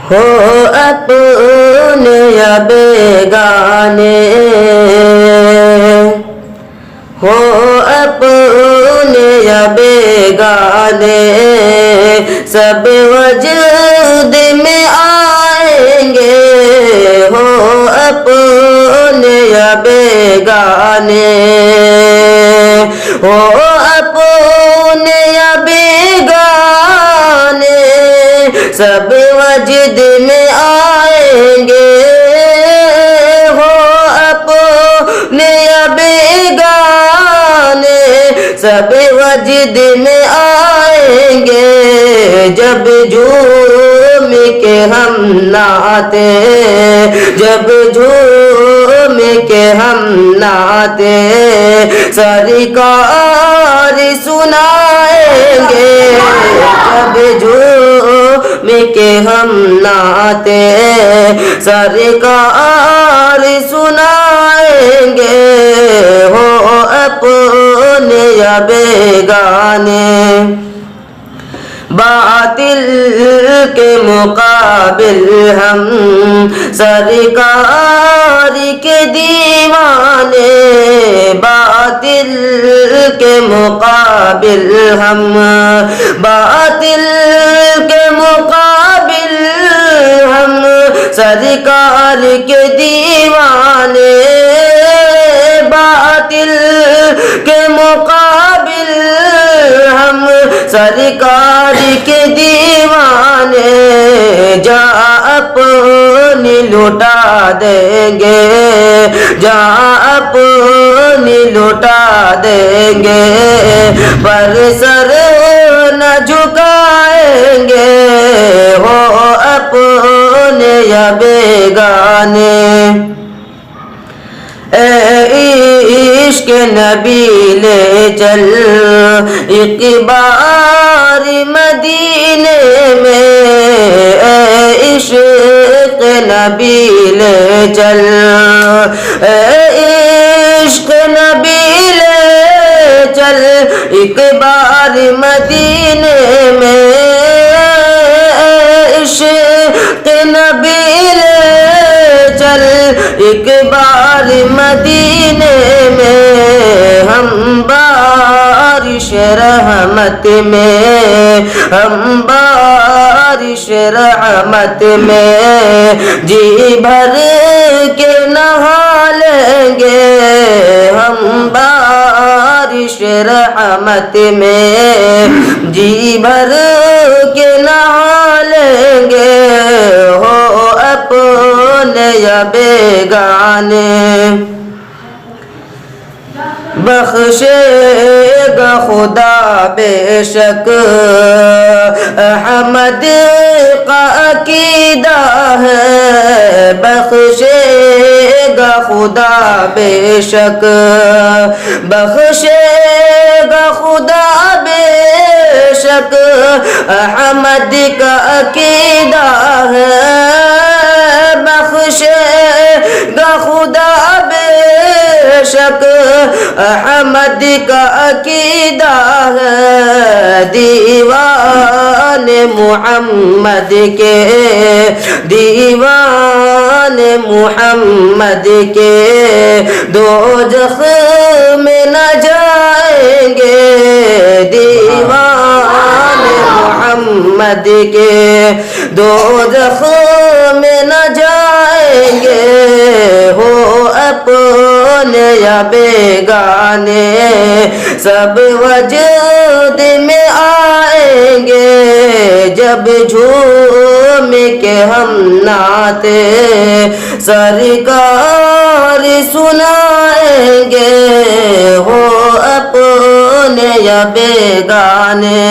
ہو اپنے یا بیگانے، ہو اپنے یا بیگانے، سب وجود میں آئیں گے، ہو اپنے یا بیگانے، ہو اپنے یا بیگانے، سب وجود میں آئیں گے، ہو اپنے یا بیگانے، سب وجود میں آئیں گے، جب جھوم کے ہم ناتے، جب جھوم کے ہم ناتے، سرکار سنائیں گے، جب جھوم کے ہم ناتے، سرکار سنائیں گے، ہو اپنے یا بیگانے، باطل کے مقابل ہم سرکار کے دیوانے، باطل کے مقابل ہم، باطل کے مقابل ہم سرکار کے دیوانے، باطل کے مقابل ہم سرکار کے دیوانے، جہاں اپنی لٹا دیں گے، جہاں اپنی لٹا دیں گے، پر سر نہ جھکائیں گے، ہو اپنے یا بیگانے، اے عشق نبی لے چل ایک بار مدینے میں، اے عشق نبی لے چل، اے عشق نبی لے چل ایک بار مدینے میں، اے عشق نبی لے چل ایک بار مدینے میں، ہم بارش رحمت میں، ہم بارش رحمت میں جی بھر کے نہا لیں گے، ہم بارش رحمت میں جی بھر کے نہا لیں گے، ہو اپنے یا بیگانے، بخشے گا خدا بے شک احمد کا عقیدہ ہے، بخشے گا خدا بے شک، بخشے گا خدا بے شک احمد کا عقیدہ ہے، بخشے گا خدا بے شک احمد کا عقیدہ ہے، دیوان محمد کے، دیوان محمد کے دوزخ میں نہ جائیں گے، دیوان محمد کے دوزخ میں نہ جائیں گے، ہو اپنے یا بیگانے، سب وجود میں آئیں گے، جب جھوم کے ہم ناتے، سرکار سنائیں گے، ہو اپنے یا بیگانے۔